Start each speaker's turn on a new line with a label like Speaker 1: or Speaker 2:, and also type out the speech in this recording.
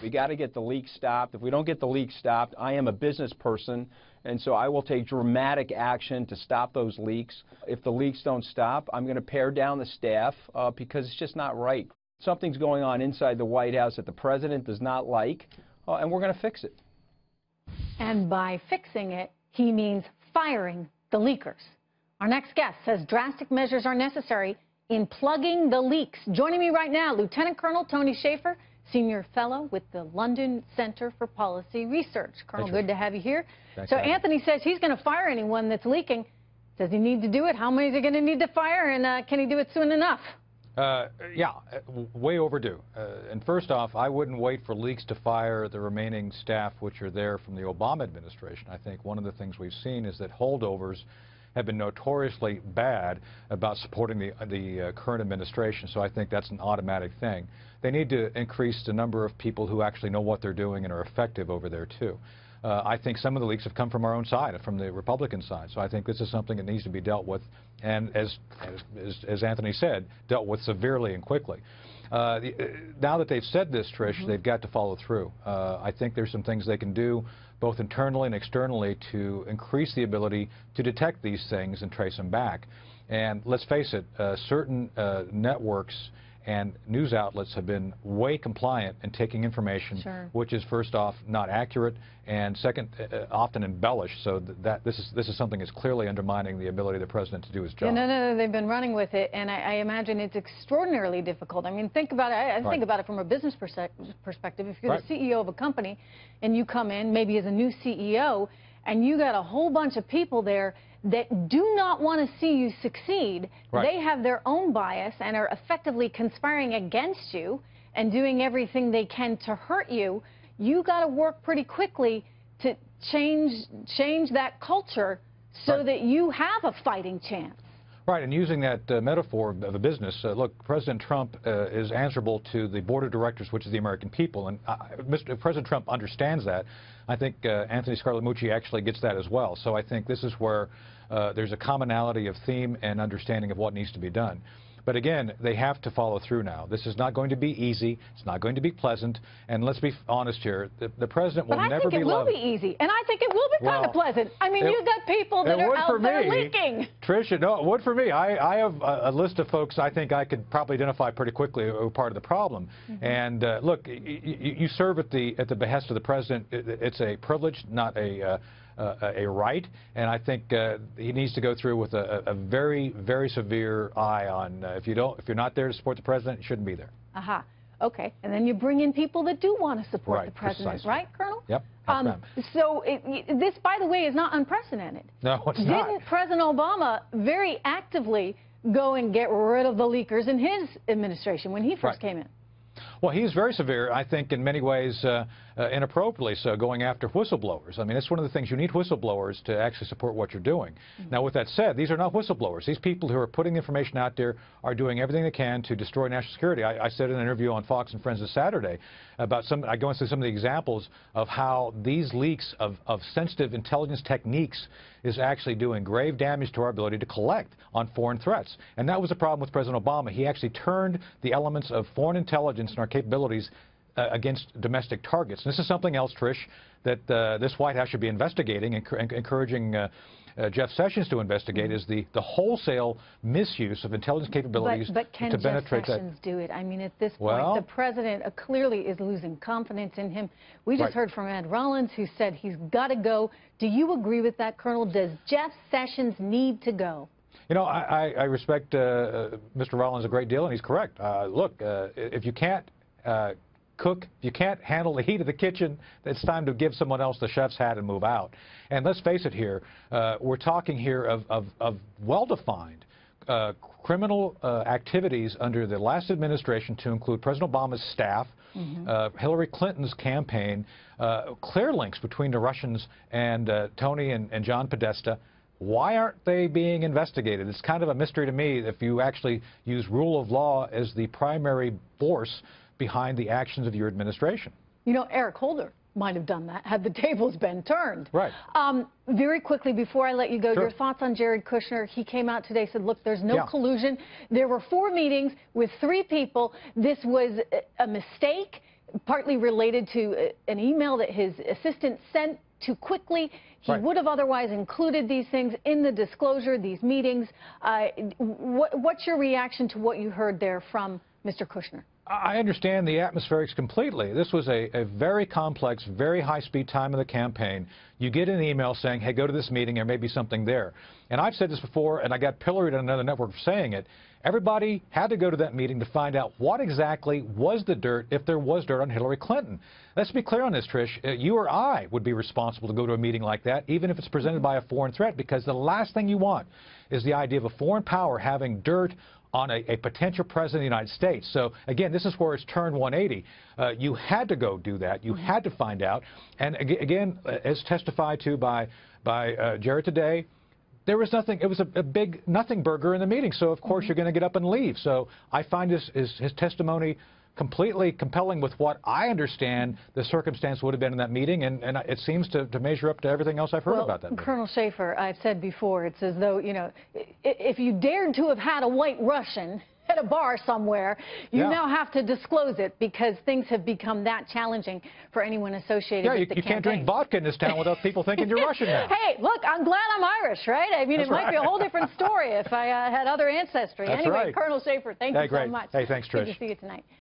Speaker 1: We got to get the leak stopped. If we don't get the leak stopped, I am a business person, and so I will take dramatic action to stop those leaks. If the leaks don't stop, I'm going to pare down the staff because it's just not right. Something's going on inside the White House that the president does not like, and we're going to fix it.
Speaker 2: And by fixing it, he means firing the leakers. Our next guest says drastic measures are necessary in plugging the leaks. Joining me right now, Lieutenant Colonel Tony Shaffer, Senior Fellow with the London Center for Policy Research. Colonel, good to have you here. So Anthony says he's going to fire anyone that's leaking. Does he need to do it? How many is he going to need to fire? And can he do it soon enough?
Speaker 3: Yeah, way overdue. And first off, I wouldn't wait for leaks to fire the remaining staff which are there from the Obama administration. I think one of the things we've seen is that holdovers have been notoriously bad about supporting the current administration, so I think that's an automatic thing. They need to increase the number of people who actually know what they're doing and are effective over there, too. I think some of the leaks have come from our own side, from the Republican side, so I think this is something that needs to be dealt with, and as Anthony said, dealt with severely and quickly. Now that they've said this, Trish, they've got to follow through. I think there's some things they can do, both internally and externally, to increase the ability to detect these things and trace them back. And let's face it, certain networks and news outlets have been way compliant in taking information, which is first off not accurate, and second, often embellished. So that this is something that's clearly undermining the ability of the president to do his job.
Speaker 2: No, they've been running with it, and I imagine it's extraordinarily difficult. I mean, think about it. I think about it from a business perspective. If you're the CEO of a company, and you come in maybe as a new CEO, and you got a whole bunch of people there that do not want to see you succeed. They have their own bias and are effectively conspiring against you and doing everything they can to hurt you. You got to work pretty quickly to change that culture so that you have a fighting chance.
Speaker 3: Right, and using that metaphor of a business, look, President Trump is answerable to the board of directors, which is the American people, and President Trump understands that. I think Anthony Scaramucci actually gets that as well. So I think this is where there's a commonality of theme and understanding of what needs to be done. But again, they have to follow through now. This is not going to be easy. It's not going to be pleasant. And let's be honest here, the president will never be loved.
Speaker 2: But I think it will be easy. And I think it will be kind of pleasant. I mean, you've got people that are out there leaking.
Speaker 3: Tricia, no, it would for me. I have a list of folks I think I could probably identify pretty quickly who are part of the problem. And look, you serve at the behest of the president. It's a privilege, not a right, and I think he needs to go through with a very, very severe eye on if you're not there to support the president, you shouldn't be there.
Speaker 2: Okay, and then you bring in people that do want to support the president, right, Colonel?
Speaker 3: Yep.
Speaker 2: So this, by the way, is not unprecedented.
Speaker 3: No, it's not.
Speaker 2: Didn't President Obama very actively go and get rid of the leakers in his administration when he first came in?
Speaker 3: Well, he's very severe, I think, in many ways inappropriately so, going after whistleblowers. I mean, it's one of the things. You need whistleblowers to actually support what you're doing. Now, with that said, these are not whistleblowers. These people who are putting information out there are doing everything they can to destroy national security. I said in an interview on Fox and Friends this Saturday about I go into some of the examples of how these leaks of sensitive intelligence techniques is actually doing grave damage to our ability to collect on foreign threats. And that was the problem with President Obama. He actually turned the elements of foreign intelligence and our capabilities against domestic targets. And this is something else, Trish, that this White House should be investigating and encouraging Jeff Sessions to investigate, is the wholesale misuse of intelligence capabilities
Speaker 2: but can
Speaker 3: to penetrate
Speaker 2: Jeff Sessions do it? I mean, at this point, the president clearly is losing confidence in him. We just heard from Ed Rollins, who said he's got to go. Do you agree with that, Colonel? Does Jeff Sessions need to go?
Speaker 3: You know, I respect Mr. Rollins a great deal, and he's correct. Look, if you can't cook, if you can't handle the heat of the kitchen, it's time to give someone else the chef's hat and move out. And let's face it here, we're talking here of well-defined criminal activities under the last administration, to include President Obama's staff, Hillary Clinton's campaign, clear links between the Russians and Tony and John Podesta. Why aren't they being investigated? It's kind of a mystery to me if you actually use rule of law as the primary force behind the actions of your administration. You
Speaker 2: know, Eric Holder might have done that had the tables been turned.
Speaker 3: Right.
Speaker 2: Very quickly, before I let you go, your thoughts on Jared Kushner. He came out today, said, look, there's no collusion. There were 4 meetings with 3 people. This was a mistake. partly related to an email that his assistant sent too quickly. He would have otherwise included these things in the disclosure, these meetings. What's your reaction to what you heard there from Mr. Kushner?
Speaker 3: I understand the atmospherics completely. This was a very complex, very high-speed time of the campaign. You get an email saying, hey, go to this meeting, there may be something there. And I've said this before, and I got pilloried on another network for saying it. Everybody had to go to that meeting to find out what exactly was the dirt, if there was dirt on Hillary Clinton. Let's be clear on this, Trish. You or I would be responsible to go to a meeting like that, even if it's presented by a foreign threat, because the last thing you want is the idea of a foreign power having dirt on a potential president of the United States. So, again, this is where it's turned 180. You had to go do that. You had to find out. And, again, as testified to by Jared today, there was nothing. It was a big nothing burger in the meeting. So, of course, you're going to get up and leave. So I find his testimony completely compelling with what I understand the circumstance would have been in that meeting, and it seems to measure up to everything else I've heard about that meeting.
Speaker 2: Colonel Shaffer, I've said before, it's as though, you know, if you dared to have had a white Russian at a bar somewhere, you now have to disclose it because things have become that challenging for anyone associated with the campaign.
Speaker 3: You can't drink vodka in this town without people thinking you're Russian now.
Speaker 2: Hey, look, I'm glad I'm Irish, right? I mean, it might be a whole different story if I had other ancestry.
Speaker 3: That's
Speaker 2: anyway,
Speaker 3: right.
Speaker 2: Colonel Shaffer, thank you so much.
Speaker 3: Hey, thanks, Trish.
Speaker 2: Good to see you tonight.